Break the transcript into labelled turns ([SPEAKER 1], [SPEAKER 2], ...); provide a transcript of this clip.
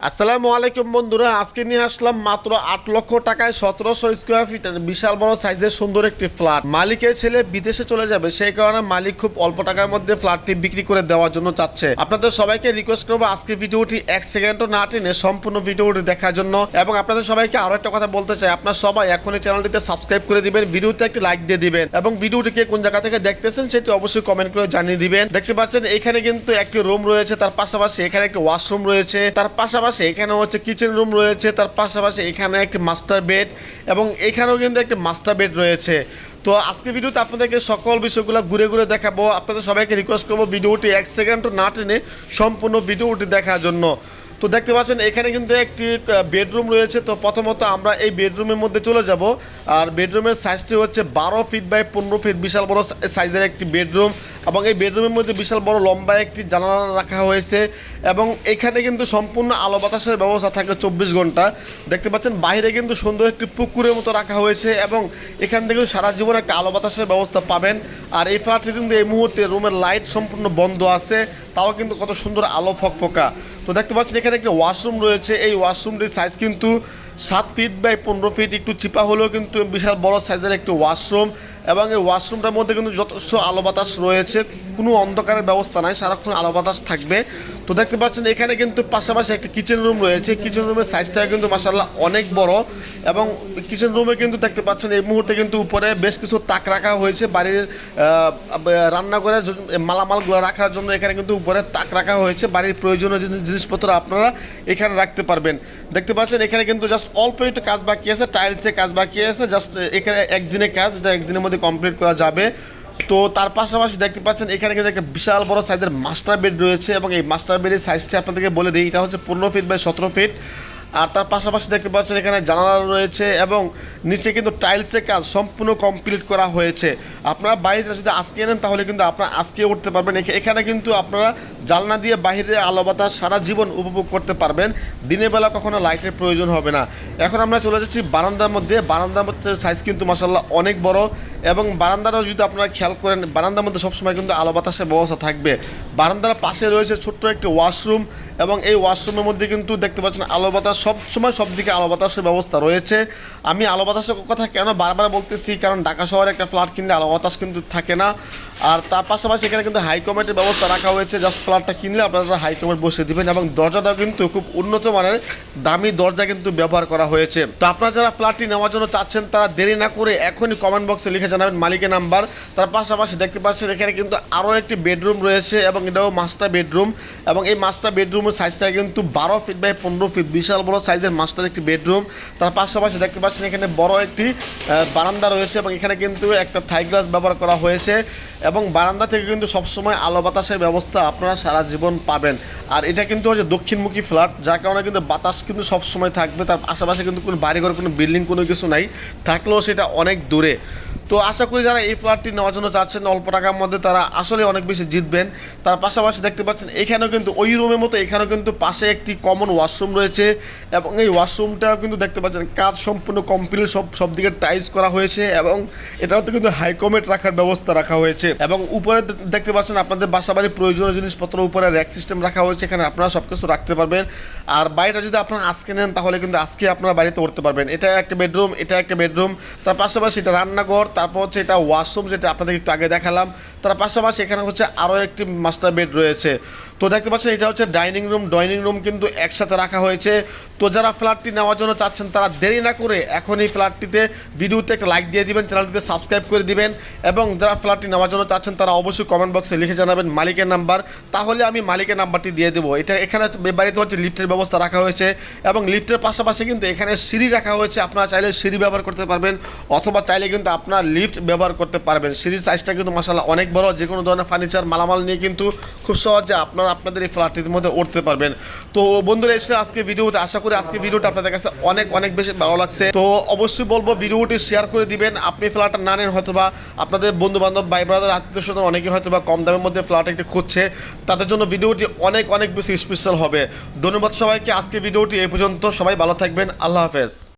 [SPEAKER 1] আসসালামু আলাইকুম বন্ধুরা, আজকে নিয়ে আসলাম মাত্র ৮ লক্ষ টাকায় ১৭০০ স্কোয়ার ফিটের বিশাল বড় সাইজের সুন্দর একটি ফ্ল্যাট। মালিকের ছেলে বিদেশে চলে যাবে, সেই কারণে মালিক খুব অল্প টাকার মধ্যে ফ্ল্যাটটি বিক্রি করে দেওয়ার জন্য চাচ্ছে। আপনাদের সবাইকে রিকোয়েস্ট করবো আজকে ভিডিওটি ১ সেকেন্ডও না টেনে সম্পূর্ণ ভিডিওটি দেখার জন্য। এবং আপনাদের সবাইকে আরো একটা কথা বলতে চাই, আপনারা সবাই এখনই চ্যানেলটিতে সাবস্ক্রাইব করে দিবেন, ভিডিওতে একটি লাইক দিয়ে দিবেন এবং ভিডিওটিকে কোন জায়গা থেকে দেখতেছেন সেটি অবশ্যই কমেন্ট করে জানিয়ে দিবেন। দেখতে পাচ্ছেন এখানে কিন্তু একটি রুম রয়েছে, তার পাশাপাশি এখানে একটি ওয়াশরুম রয়েছে, তার পাশাপাশি এখানে হচ্ছে কিচেন রুম রয়েছে, তার পাশাপাশি এখানে একটি মাস্টার বেড এবং এখানেও কিন্তু একটি মাস্টার বেড রয়েছে। তো আজকে ভিডিওতে আপনাদেরকে সকল বিষয়গুলো ঘুরে ঘুরে দেখাবো। আপনাদের সবাইকে রিকোয়েস্ট করবো ভিডিওটি ১ সেকেন্ডও না টেনে সম্পূর্ণ ভিডিওটি দেখার জন্য। তো দেখতে পাচ্ছেন এখানে কিন্তু একটি বেডরুম রয়েছে। তো প্রথমত আমরা এই বেডরুমের মধ্যে চলে যাব। আর বেডরুমের সাইজটি হচ্ছে ১২ ফিট বাই ১৫ ফিট, বিশাল বড় সাইজের একটি বেডরুম এবং এই বেডরুমের মধ্যে বিশাল বড় লম্বা একটি জানালা রাখা হয়েছে এবং এখানে কিন্তু সম্পূর্ণ আলো বাতাসের ব্যবস্থা থাকে ২৪ ঘন্টা। দেখতে পাচ্ছেন বাইরে কিন্তু সুন্দর একটি পুকুরের মতো রাখা হয়েছে এবং এখান থেকে সারা জীবন একটা আলো বাতাসের ব্যবস্থা পাবেন। আর এই ফ্ল্যাটটি কিন্তু এই মুহূর্তে রুমের লাইট সম্পূর্ণ বন্ধ আছে, তাও কিন্তু কত সুন্দর আলো ফকফকা। তো দেখতে পাচ্ছেন এখানে একটা ওয়াশরুম রয়েছে। এই ওয়াশরুমটির সাইজ কিন্তু ৭ ফিট বাই ১৫ ফিট, একটু চিপা হলেও কিন্তু বিশাল বড় সাইজের একটি ওয়াশরুম এবং এই ওয়াশরুমটার মধ্যে কিন্তু যথেষ্ট আলো বাতাস রয়েছে, কোনো অন্ধকারের ব্যবস্থা নাই, সারাক্ষণ আলো বাতাস থাকবে। তো দেখতে পাচ্ছেন এখানে কিন্তু পাশাপাশি একটা কিচেন রুম রয়েছে। কিচেন রুমের সাইজটা কিন্তু মাশাআল্লাহ অনেক বড় এবং কিচেন রুমে কিন্তু দেখতে পাচ্ছেন এই মুহূর্তে কিন্তু উপরে বেশ কিছু তাক রাখা হয়েছে বাড়ির রান্নাঘরের মালামালগুলো রাখার জন্য। এখানে কিন্তু উপরে তাক রাখা হয়েছে, বাড়ির প্রয়োজনীয় জিনিসপত্র আপনারা এখানে রাখতে পারবেন। দেখতে পাচ্ছেন এখানে কিন্তু জাস্ট অল্প একটু কাজ বাকি আছে, টাইলসের কাজ বাকি আছে, জাস্ট এখানে একদিনের কাজ, যেটা একদিনের মধ্যে কমপ্লিট করা যাবে। তো তার পাশাপাশি দেখতে পাচ্ছেন এখানে কিন্তু একটা বিশাল বড় সাইজের মাস্টার বেড রয়েছে এবং এই মাস্টার বেডের সাইজটি আপনাদেরকে বলে দিই, এটা হচ্ছে ১৫ ফিট বাই ১৭ ফিট। আর তার পাশাপাশি দেখতে পাচ্ছেন এখানে জানালা রয়েছে এবং নিচে কিন্তু টাইলসের কাজ সম্পূর্ণ কমপ্লিট করা হয়েছে। আপনারা বাড়িতে যদি আজকে নেন তাহলে কিন্তু আপনারা আজকে উঠতে পারবেন। এখানে কিন্তু আপনারা জানলা দিয়ে বাইরে আলো বাতাস সারা জীবন উপভোগ করতে পারবেন, দিনের বেলা কখনো লাইটের প্রয়োজন হবে না। এখন আমরা চলে যাচ্ছি বারান্দার মধ্যে। বারান্দার মধ্যে সাইজ কিন্তু মাশাআল্লাহ অনেক বড় এবং বারান্দারও যদি আপনারা খেয়াল করেন বারান্দার মধ্যে সবসময় কিন্তু আলো বাতাসের ব্যবস্থা থাকবে। বারান্দার পাশে রয়েছে ছোট্ট একটি ওয়াশরুম এবং এই ওয়াশরুমের মধ্যে কিন্তু দেখতে পাচ্ছেন আলো বাতাস সবসময় সব দিকে আলো বাতাসের ব্যবস্থা রয়েছে। আমি আলো বাতাসের কথা কেন বারবার বলতেছি, কারণ ঢাকা শহরে একটা ফ্ল্যাট কিনলে আলো বাতাস কিন্তু থাকে না। আর তার পাশাপাশি এখানে কিন্তু হাইকমেটের ব্যবস্থা রাখা হয়েছে, জাস্ট ফ্ল্যাটটা কিনলে আপনারা হাইকমেট বসিয়ে দেবেন এবং দরজাটাও কিন্তু খুব উন্নত মানের দামি দরজা কিন্তু ব্যবহার করা হয়েছে। তো আপনারা যারা ফ্ল্যাটটি নেওয়ার জন্য চাচ্ছেন তারা দেরি না করে এখনই কমেন্ট বক্সে লিখে জানাবেন মালিকের নাম্বার। তার পাশাপাশি দেখতে পাচ্ছেন এখানে কিন্তু আরও একটি বেডরুম রয়েছে এবং এটাও মাস্টার বেডরুম এবং এই মাস্টার বেডরুমের সাইজটা কিন্তু ১২ ফিট বাই ১৫ ফিট, বিশাল বড় সাইজের মাস্টার একটি বেডরুম। তার পাশাপাশি দেখতে পাচ্ছেন এখানে বড় একটি বারান্দা রয়েছে এবং এখানে কিন্তু একটা থাই গ্লাস ব্যবহার করা হয়েছে এবং বারান্দা থেকে কিন্তু সবসময় আলো বাতাসের ব্যবস্থা আপনারা সারা জীবন পাবেন। আর এটা কিন্তু হচ্ছে দক্ষিণমুখী ফ্ল্যাট, যার কারণে কিন্তু বাতাস কিন্তু সবসময় থাকবে। তার আশেপাশে কিন্তু কোনো বাড়িঘর, কোনো বিল্ডিং, কোনো কিছু নাই, থাকলেও সেটা অনেক দূরে। তো আশা করি যারা এই ফ্ল্যাটটি নেওয়ার জন্য চাচ্ছেন অল্প টাকার মধ্যে তারা আসলে অনেক বেশি জিতবেন। তার পাশাপাশি দেখতে পাচ্ছেন এখানেও কিন্তু ওই রুমের মতো এখানেও কিন্তু পাশে একটি কমন ওয়াশরুম রয়েছে এবং এই ওয়াশরুমটাও কিন্তু দেখতে পাচ্ছেন কাজ সম্পূর্ণ কমপ্লিট, সব দিকে টাইলস করা হয়েছে এবং এটাও কিন্তু হাইকমেট রাখার ব্যবস্থা রাখা হয়েছে এবং উপরে দেখতে পাচ্ছেন আপনাদের বাসাবাড়ির প্রয়োজনীয় জিনিসপত্র উপরে র্যাক সিস্টেম রাখা হয়েছে, এখানে আপনারা সব কিছু রাখতে পারবেন। আর বাড়িটা যদি আপনারা আজকে নেন তাহলে কিন্তু আজকে আপনারা বাড়িতে উঠতে পারবেন। এটা একটা বেডরুম, এটা একটা বেডরুম, তার পাশাপাশি এটা রান্নাঘর, তারপর হচ্ছে এটা ওয়াশরুম যেটা আপনাদের একটু আগে দেখালাম, তার পাশাপাশি এখানে হচ্ছে আরও একটি মাস্টার বেড রয়েছে। তো দেখতে পাচ্ছেন এটা হচ্ছে ডাইনিং রুম কিন্তু একসাথে রাখা হয়েছে। তো যারা ফ্ল্যাটটি নেওয়ার জন্য চাচ্ছেন তারা দেরি না করে এখন এই ফ্ল্যাটটিতে ভিডিওতে একটা লাইক দিয়ে দিবেন, চ্যানেলটিতে সাবস্ক্রাইব করে দিবেন এবং যারা ফ্ল্যাটটি নেওয়ার জন্য চাচ্ছেন তারা অবশ্যই কমেন্ট বক্সে লিখে জানাবেন মালিকের নাম্বার, তাহলে আমি মালিকের নাম্বারটি দিয়ে দেবো। এটা এখানে বাড়িতে হচ্ছে লিফটের ব্যবস্থা রাখা হয়েছে এবং লিফটের পাশাপাশি কিন্তু এখানে সিঁড়ি রাখা হয়েছে, আপনারা চাইলে সিঁড়ি ব্যবহার করতে পারবেন অথবা চাইলে কিন্তু আপনার লিফট ব্যবহার করতে পারবেন। সিঁড়ির সাইজটা কিন্তু মাশাআল্লাহ অনেক বড়, যে কোনো ধরনের ফার্নিচার মালামাল নিয়ে কিন্তু খুব সহজে আপনারা আপনাদের এই ফ্ল্যাটটির মধ্যে উঠতে পারবেন। তো বন্ধুরা এসে আজকে ভিডিওতে আশা করি আজকে ভিডিওটা আপনাদের কাছে অনেক অনেক বেশি ভালো লাগছে। তো অবশ্যই বলবো ভিডিওটি শেয়ার করে দিবেন। আপনি ফ্ল্যাটটা না নেন হয়তোবা আপনাদের বন্ধু বান্ধব, ভাই ব্রাদার, আত্মীয় স্বজন অনেকেই হয়তোবা কম দামের মধ্যে ফ্ল্যাট একটি খুঁজছে, তাদের জন্য ভিডিওটি অনেক অনেক বেশি স্পেশাল হবে। ধন্যবাদ সবাইকে। আজকে ভিডিওটি এই পর্যন্ত, সবাই ভালো থাকবেন, আল্লাহ হাফেজ।